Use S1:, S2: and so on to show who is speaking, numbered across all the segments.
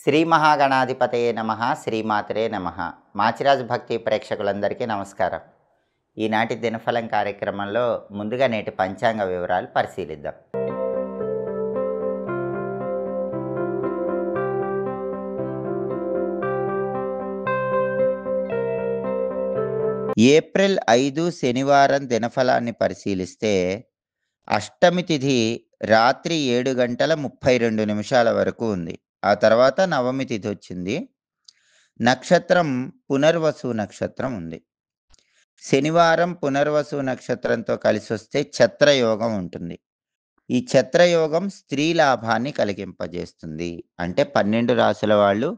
S1: శ్రీ మహాగణాధిపతయే నమః శ్రీమాతరే నమః. మాచిరాజు భక్తి ప్రేక్షకులందరికీ నమస్కారం. ఈనాటి దినఫలం కార్యక్రమంలో ముందుగా నేటి పంచాంగ వివరాలు పరిశీలిద్దాం. ఏప్రిల్ 5 శనివారం దినఫలాన్ని పరిశీలిస్తే అష్టమి తిథి రాత్రి 7:32 వరకు ఉంది. ఆ తర్వాత నవమి తిథి వచ్చింది. నక్షత్రం పునర్వసు నక్షత్రం ఉంది. శనివారం పునర్వసు నక్షత్రంతో కలిసొస్తే ఛత్రయోగం ఉంటుంది. ఈ ఛత్రయోగం స్త్రీ లాభాన్ని కలిగింపజేస్తుంది. అంటే 12 రాసుల వాళ్ళు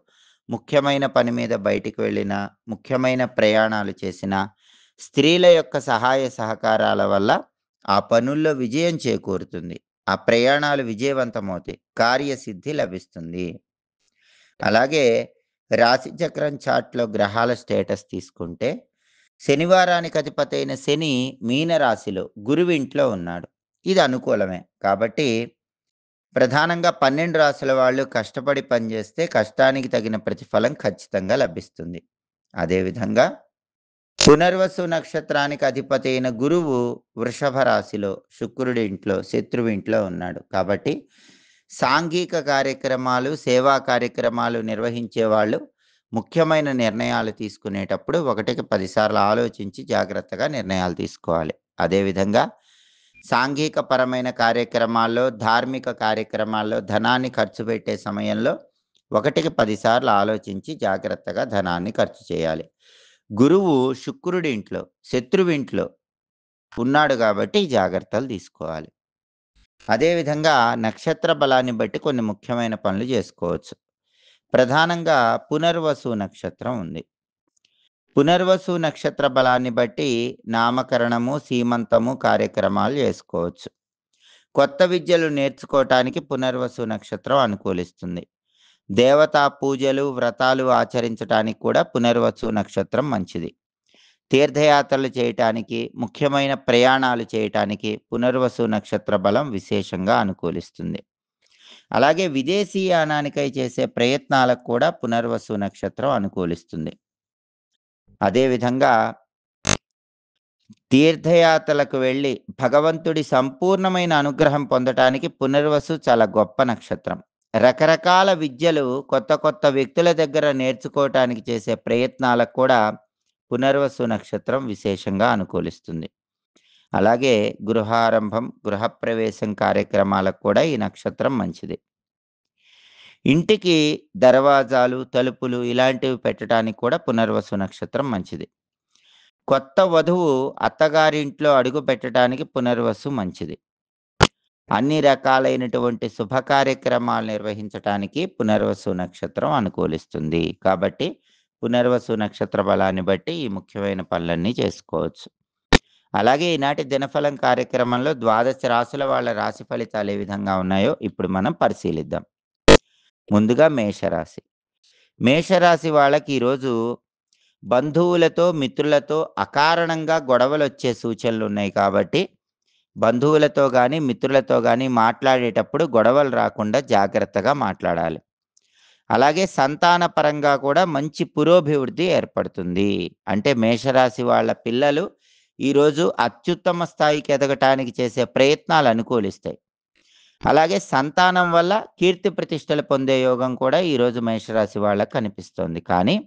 S1: ముఖ్యమైన పని మీద బయటికి వెళ్ళినా, ముఖ్యమైన ప్రయాణాలు చేసినా, స్త్రీల యొక్క సహాయ సహకారాల వల్ల ఆ పనుల్లో విజయం చేకూరుతుంది. ఆ ప్రయాణాలు విజయవంతమవుతాయి. కార్యసిద్ధి లభిస్తుంది. అలాగే రాశిచక్రం చార్ట్‌లో గ్రహాల స్టేటస్ తీసుకుంటే శనివారానికి అధిపతైన శని మీనరాశిలో గురువింట్లో ఉన్నాడు. ఇది అనుకూలమే. కాబట్టి ప్రధానంగా 12 రాసుల వాళ్ళు కష్టపడి పనిచేస్తే కష్టానికి తగిన ప్రతిఫలం ఖచ్చితంగా లభిస్తుంది. అదేవిధంగా పునర్వసు నక్షత్రానికి అధిపతి అయిన గురువు వృషభ రాశిలో శుక్రుడి ఇంట్లో శత్రువింట్లో ఉన్నాడు. కాబట్టి సాంఘిక కార్యక్రమాలు, సేవా కార్యక్రమాలు నిర్వహించే వాళ్ళు ముఖ్యమైన నిర్ణయాలు తీసుకునేటప్పుడు 1కి 10 సార్లు ఆలోచించి జాగ్రత్తగా నిర్ణయాలు తీసుకోవాలి. అదేవిధంగా సాంఘిక పరమైన కార్యక్రమాల్లో, ధార్మిక కార్యక్రమాల్లో ధనాన్ని ఖర్చు పెట్టే సమయంలో 1కి 10 సార్లు ఆలోచించి జాగ్రత్తగా ధనాన్ని ఖర్చు చేయాలి. గురువు శుక్రుడి ఇంట్లో శత్రువింట్లో ఉన్నాడు కాబట్టి జాగ్రత్తలు తీసుకోవాలి. అదేవిధంగా నక్షత్ర బలాన్ని బట్టి కొన్ని ముఖ్యమైన పనులు చేసుకోవచ్చు. ప్రధానంగా పునర్వసు నక్షత్రం ఉంది. పునర్వసు నక్షత్ర బలాన్ని బట్టి నామకరణము, సీమంతము కార్యక్రమాలు చేసుకోవచ్చు. కొత్త విద్యలు నేర్చుకోవటానికి పునర్వసు నక్షత్రం అనుకూలిస్తుంది. దేవతా పూజలు, వ్రతాలు ఆచరించడానికి కూడా పునర్వసు నక్షత్రం మంచిది. తీర్థయాత్రలు చేయటానికి, ముఖ్యమైన ప్రయాణాలు చేయటానికి పునర్వసు నక్షత్ర బలం విశేషంగా అనుకూలిస్తుంది. అలాగే విదేశీయానానికై చేసే ప్రయత్నాలకు కూడా పునర్వసు నక్షత్రం అనుకూలిస్తుంది. అదేవిధంగా తీర్థయాత్రలకు వెళ్ళి భగవంతుడి సంపూర్ణమైన అనుగ్రహం పొందటానికి పునర్వసు చాలా గొప్ప నక్షత్రం. రకరకాల విద్యలు కొత్త కొత్త వ్యక్తుల దగ్గర నేర్చుకోవటానికి చేసే ప్రయత్నాలకు కూడా పునర్వసు నక్షత్రం విశేషంగా అనుకూలిస్తుంది. అలాగే గృహారంభం, గృహప్రవేశం కార్యక్రమాలకు కూడా ఈ నక్షత్రం మంచిది. ఇంటికి దర్వాజాలు, తలుపులు ఇలాంటివి పెట్టడానికి కూడా పునర్వసు నక్షత్రం మంచిది. కొత్త వధువు అత్తగారింట్లో అడుగు పెట్టడానికి పునర్వసు మంచిది. అన్ని రకాలైనటువంటి శుభ కార్యక్రమాలు నిర్వహించటానికి పునర్వసు నక్షత్రం అనుకూలిస్తుంది. కాబట్టి పునర్వసు నక్షత్ర బలాన్ని బట్టి ఈ ముఖ్యమైన పనులన్నీ చేసుకోవచ్చు. అలాగే ఈనాటి దినఫలం కార్యక్రమంలో 12 రాసుల వాళ్ళ రాశి ఫలితాలు ఏ విధంగా ఉన్నాయో ఇప్పుడు మనం పరిశీలిద్దాం. ముందుగా మేషరాశి. మేషరాశి వాళ్ళకి ఈరోజు బంధువులతో, మిత్రులతో అకారణంగా గొడవలొచ్చే సూచనలు ఉన్నాయి. కాబట్టి బంధువులతో కానీ, మిత్రులతో కానీ మాట్లాడేటప్పుడు గొడవలు రాకుండా జాగ్రత్తగా మాట్లాడాలి. అలాగే సంతానపరంగా కూడా మంచి పురోభివృద్ధి ఏర్పడుతుంది. అంటే మేషరాశి వాళ్ళ పిల్లలు ఈరోజు అత్యుత్తమ స్థాయికి ఎదగటానికి చేసే ప్రయత్నాలు అనుకూలిస్తాయి. అలాగే సంతానం వల్ల కీర్తి ప్రతిష్టలు పొందే యోగం కూడా ఈరోజు మేషరాశి వాళ్ళకు కనిపిస్తోంది. కానీ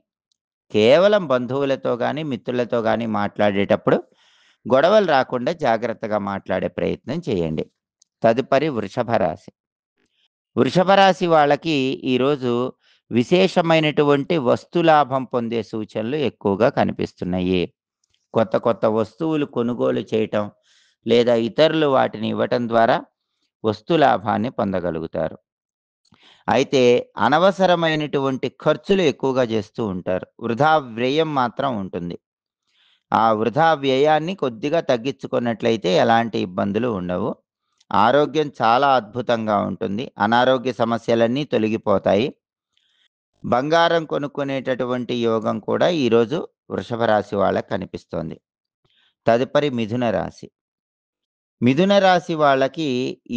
S1: కేవలం బంధువులతో కానీ, మిత్రులతో కానీ మాట్లాడేటప్పుడు గొడవలు రాకుండా జాగ్రత్తగా మాట్లాడే ప్రయత్నం చేయండి. తదుపరి వృషభ రాశి. వృషభ రాశి వాళ్ళకి ఈరోజు విశేషమైనటువంటి వస్తులాభం పొందే సూచనలు ఎక్కువగా కనిపిస్తున్నాయి. కొత్త కొత్త వస్తువులు కొనుగోలు చేయటం లేదా ఇతరులు వాటిని ఇవ్వటం ద్వారా వస్తులాభాన్ని పొందగలుగుతారు. అయితే అనవసరమైనటువంటి ఖర్చులు ఎక్కువగా చేస్తూ ఉంటారు. వృధా వ్యయం మాత్రం ఉంటుంది. ఆ వృధా వ్యయాన్ని కొద్దిగా తగ్గించుకున్నట్లయితే ఎలాంటి ఇబ్బందులు ఉండవు. ఆరోగ్యం చాలా అద్భుతంగా ఉంటుంది. అనారోగ్య సమస్యలన్నీ తొలగిపోతాయి. బంగారం కొనుక్కునేటటువంటి యోగం కూడా ఈరోజు వృషభ రాశి వాళ్ళకి కనిపిస్తోంది. తదుపరి మిథున రాశి. మిథున రాశి వాళ్ళకి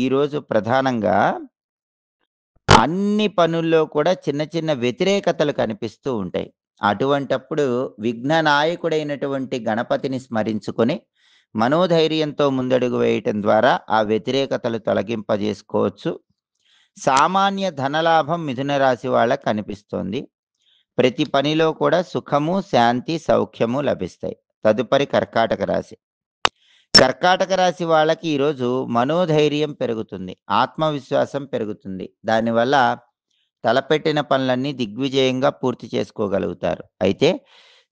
S1: ఈరోజు ప్రధానంగా అన్ని పనుల్లో కూడా చిన్న చిన్న వ్యతిరేకతలు కనిపిస్తూ ఉంటాయి. అటువంటప్పుడు విఘ్న నాయకుడైనటువంటి గణపతిని స్మరించుకొని, మనోధైర్యంతో ముందడుగు వేయటం ద్వారా ఆ వ్యతిరేకతలు తొలగింపజేసుకోవచ్చు. సామాన్య ధనలాభం మిథున రాశి వాళ్ళకి కనిపిస్తోంది. ప్రతి పనిలో కూడా సుఖము, శాంతి, సౌఖ్యము లభిస్తాయి. తదుపరి కర్కాటక రాశి. కర్కాటక రాశి వాళ్ళకి ఈరోజు మనోధైర్యం పెరుగుతుంది. ఆత్మవిశ్వాసం పెరుగుతుంది. దానివల్ల తలపెట్టిన పనులన్నీ దిగ్విజయంగా పూర్తి చేసుకోగలుగుతారు. అయితే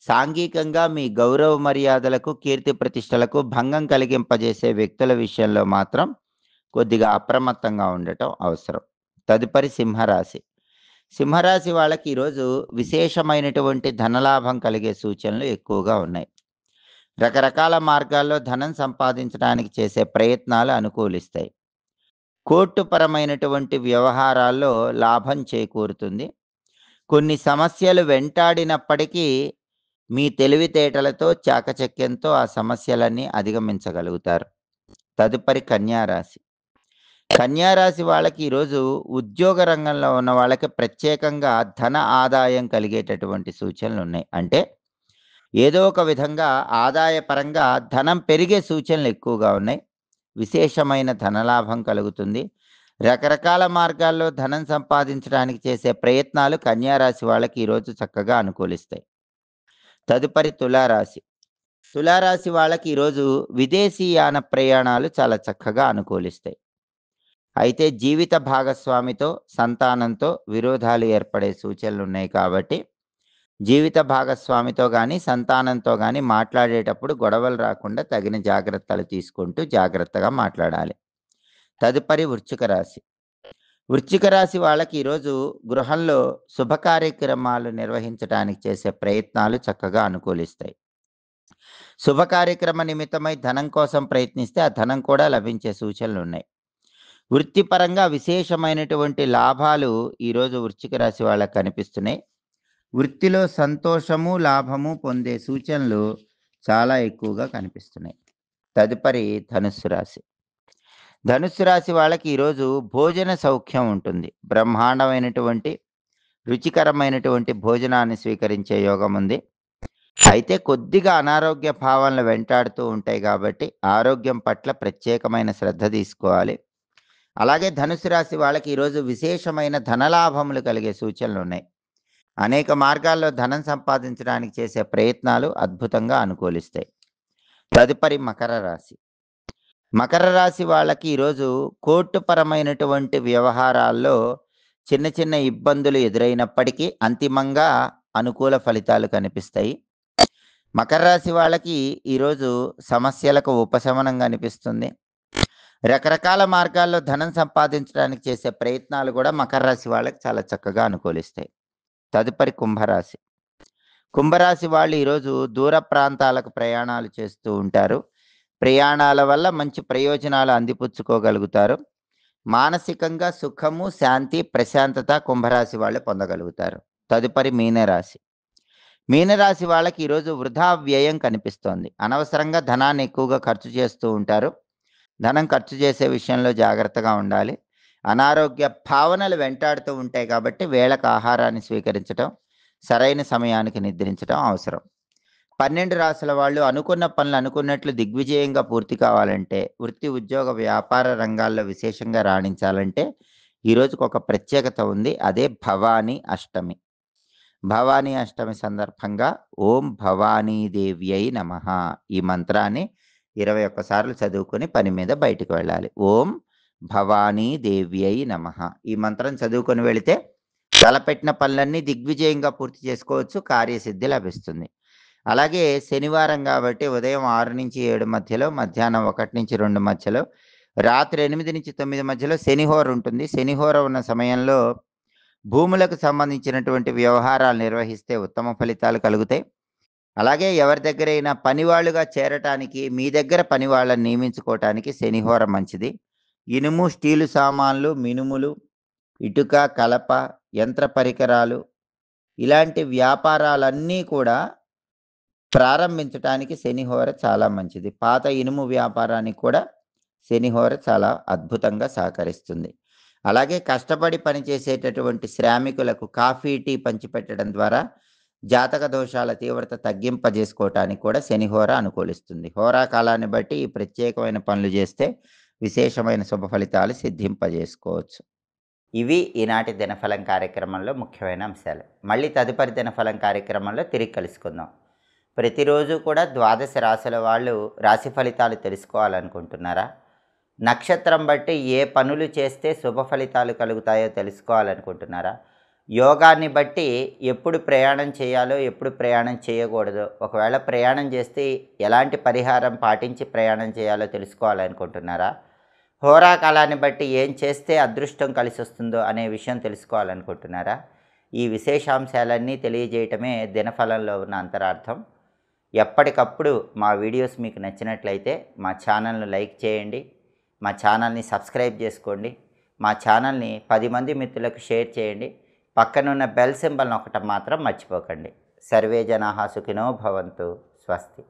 S1: సాంఘికంగా మీ గౌరవ మర్యాదలకు, కీర్తి ప్రతిష్టలకు భంగం కలిగింపజేసే వ్యక్తుల విషయంలో మాత్రం కొద్దిగా అప్రమత్తంగా ఉండటం అవసరం. తదుపరి సింహరాశి. సింహరాశి వాళ్ళకి ఈరోజు విశేషమైనటువంటి ధనలాభం కలిగే సూచనలు ఎక్కువగా ఉన్నాయి. రకరకాల మార్గాల్లో ధనం సంపాదించడానికి చేసే ప్రయత్నాలు అనుకూలిస్తాయి. కోర్టుపరమైనటువంటి వ్యవహారాల్లో లాభం చేకూరుతుంది. కొన్ని సమస్యలు వెంటాడినప్పటికీ మీ తెలివితేటలతో, చాకచక్యంతో ఆ సమస్యలన్నీ అధిగమించగలుగుతారు. తదుపరి కన్యా రాశి. కన్యా రాశి వాళ్ళకి ఈరోజు ఉద్యోగ రంగంలో ఉన్న వాళ్ళకి ప్రత్యేకంగా ధన ఆదాయం కలిగేటటువంటి సూచనలున్నాయి. అంటే ఏదో ఒక విధంగా ఆదాయపరంగా ధనం పెరిగే సూచనలు ఎక్కువగా ఉన్నాయి. విశేషమైన ధనలాభం కలుగుతుంది. రకరకాల మార్గాల్లో ధనం సంపాదించడానికి చేసే ప్రయత్నాలు కన్యా రాశి వాళ్ళకి ఈరోజు చక్కగా అనుకూలిస్తాయి. తదుపరి తులారాశి. తులారాశి వాళ్ళకి ఈరోజు విదేశీయాన ప్రయాణాలు చాలా చక్కగా అనుకూలిస్తాయి. అయితే జీవిత భాగస్వామితో, సంతానంతో విరోధాలు ఏర్పడే సూచనలున్నాయి కాబట్టి, జీవిత భాగస్వామితో గానీ, సంతానంతో గానీ మాట్లాడేటప్పుడు గొడవలు రాకుండా తగిన జాగ్రత్తలు తీసుకుంటూ జాగ్రత్తగా మాట్లాడాలి. తదుపరి వృశ్చిక రాశి. వృశ్చిక రాశి వాళ్ళకి ఈరోజు గృహంలో శుభ కార్యక్రమాలు నిర్వహించడానికి చేసే ప్రయత్నాలు చక్కగా అనుకూలిస్తాయి. శుభ కార్యక్రమ నిమిత్తమై ధనం కోసం ప్రయత్నిస్తే ఆ ధనం కూడా లభించే సూచనలున్నాయి. వృత్తిపరంగా విశేషమైనటువంటి లాభాలు ఈరోజు వృశ్చిక రాశి వాళ్ళకి కనిపిస్తున్నాయి. వృత్తిలో సంతోషము, లాభము పొందే సూచనలు చాలా ఎక్కువగా కనిపిస్తున్నాయి. తదుపరి ధనుస్సు రాశి. ధనుస్సు రాశి వాళ్ళకి ఈరోజు భోజన సౌఖ్యం ఉంటుంది. బ్రహ్మాండమైనటువంటి, రుచికరమైనటువంటి భోజనాన్ని స్వీకరించే యోగం ఉంది. అయితే కొద్దిగా అనారోగ్య భావనలు వెంటాడుతూ ఉంటాయి కాబట్టి ఆరోగ్యం పట్ల ప్రత్యేకమైన శ్రద్ధ తీసుకోవాలి. అలాగే ధనుసు రాశి వాళ్ళకి ఈరోజు విశేషమైన ధనలాభములు కలిగే సూచనలున్నాయి. అనేక మార్గాల్లో ధనం సంపాదించడానికి చేసే ప్రయత్నాలు అద్భుతంగా అనుకూలిస్తాయి. తదుపరి మకర రాశి. మకర రాశి వాళ్ళకి ఈరోజు కోర్టుపరమైనటువంటి వ్యవహారాల్లో చిన్న చిన్న ఇబ్బందులు ఎదురైనప్పటికీ అంతిమంగా అనుకూల ఫలితాలు కనిపిస్తాయి. మకర రాశి వాళ్ళకి ఈరోజు సమస్యలకు ఉపశమనం కనిపిస్తుంది. రకరకాల మార్గాల్లో ధనం సంపాదించడానికి చేసే ప్రయత్నాలు కూడా మకర రాశి వాళ్ళకి చాలా చక్కగా అనుకూలిస్తాయి. తదుపరి కుంభరాశి. కుంభరాశి వాళ్ళు ఈరోజు దూర ప్రాంతాలకు ప్రయాణాలు చేస్తూ ఉంటారు. ప్రయాణాల వల్ల మంచి ప్రయోజనాలు అందిపుచ్చుకోగలుగుతారు. మానసికంగా సుఖము, శాంతి, ప్రశాంతత కుంభరాశి వాళ్ళు పొందగలుగుతారు. తదుపరి మీనరాశి. మీనరాశి వాళ్ళకి ఈరోజు వృధా వ్యయం కనిపిస్తోంది. అనవసరంగా ధనాన్ని ఎక్కువగా ఖర్చు చేస్తూ ఉంటారు. ధనం ఖర్చు చేసే విషయంలో జాగ్రత్తగా ఉండాలి. అనారోగ్య భావనలు వెంటాడుతూ ఉంటాయి కాబట్టి వేళకు ఆహారాన్ని స్వీకరించటం, సరైన సమయానికి నిద్రించటం అవసరం. 12 రాశుల వాళ్ళు అనుకున్న పనులు అనుకున్నట్లు దిగ్విజయంగా పూర్తి కావాలంటే, వృత్తి, ఉద్యోగ, వ్యాపార రంగాల్లో విశేషంగా రాణించాలంటే ఈ రోజుకి ఒక ప్రత్యేకత ఉంది. అదే భవానీ అష్టమి. భవానీ అష్టమి సందర్భంగా ఓం భవానీదేవ్యై నమః ఈ మంత్రాన్ని 21 సార్లు చదువుకొని పని మీద బయటికి వెళ్ళాలి. ఓం భవానీదేవ్యై నమః ఈ మంత్రం చదువుకొని వెళితే తలపెట్టిన పనులన్నీ దిగ్విజయంగా పూర్తి చేసుకోవచ్చు. కార్యసిద్ధి లభిస్తుంది. అలాగే శనివారం కాబట్టి ఉదయం 6-7 మధ్యలో, మధ్యాహ్నం 1-2 మధ్యలో, రాత్రి 8-9 మధ్యలో శనిహోర ఉంటుంది. శనిహోర ఉన్న సమయంలో భూములకు సంబంధించినటువంటి వ్యవహారాలు నిర్వహిస్తే ఉత్తమ ఫలితాలు కలుగుతాయి. అలాగే ఎవరి దగ్గరైనా పనివాళ్ళుగా చేరటానికి, మీ దగ్గర పనివాళ్ళని నియమించుకోవటానికి శనిహోర మంచిది. ఇనుము, స్టీలు సామాన్లు, మినుములు, ఇటుక, కలప, యంత్ర పరికరాలు ఇలాంటి వ్యాపారాలన్నీ కూడా ప్రారంభించటానికి శనిహోర చాలా మంచిది. పాత ఇనుము వ్యాపారానికి కూడా శనిహోర చాలా అద్భుతంగా సహకరిస్తుంది. అలాగే కష్టపడి పనిచేసేటటువంటి శ్రామికులకు కాఫీ, టీ పంచిపెట్టడం ద్వారా జాతక దోషాల తీవ్రత తగ్గింపజేసుకోవటానికి కూడా శనిహోర అనుకూలిస్తుంది. హోరా కాలాన్ని బట్టి ఈ ప్రత్యేకమైన పనులు చేస్తే విశేషమైన శుభ ఫలితాలు సిద్ధింపజేసుకోవచ్చు. ఇవి ఈనాటి దినఫలం కార్యక్రమంలో ముఖ్యమైన అంశాలు. మళ్ళీ తదుపరి దినఫలం కార్యక్రమంలో తిరిగి కలుసుకుందాం. ప్రతిరోజు కూడా ద్వాదశ రాశుల వాళ్ళు రాశి ఫలితాలు తెలుసుకోవాలనుకుంటున్నారా? నక్షత్రం బట్టి ఏ పనులు చేస్తే శుభ ఫలితాలు కలుగుతాయో తెలుసుకోవాలనుకుంటున్నారా? యోగాన్ని బట్టి ఎప్పుడు ప్రయాణం చేయాలో, ఎప్పుడు ప్రయాణం చేయకూడదో, ఒకవేళ ప్రయాణం చేస్తే ఎలాంటి పరిహారం పాటించి ప్రయాణం చేయాలో తెలుసుకోవాలనుకుంటున్నారా? హోరా కాలాన్ని బట్టి ఏం చేస్తే అదృష్టం కలిసొస్తుందో అనే విషయం తెలుసుకోవాలనుకుంటున్నారా? ఈ విశేషాంశాలన్నీ తెలియజేయటమే దినఫలంలో ఉన్న అంతరార్థం. ఎప్పటికప్పుడు మా వీడియోస్ మీకు నచ్చినట్లయితే మా ఛానల్‌ను లైక్ చేయండి. మా ఛానల్‌ని సబ్స్క్రైబ్ చేసుకోండి. మా ఛానల్‌ని 10 మంది మిత్రులకు షేర్ చేయండి. పక్కనున్న బెల్ సింబల్ నొక్కటం మాత్రం మర్చిపోకండి. సర్వే జనాః సుఖినో భవంతు. స్వస్తి.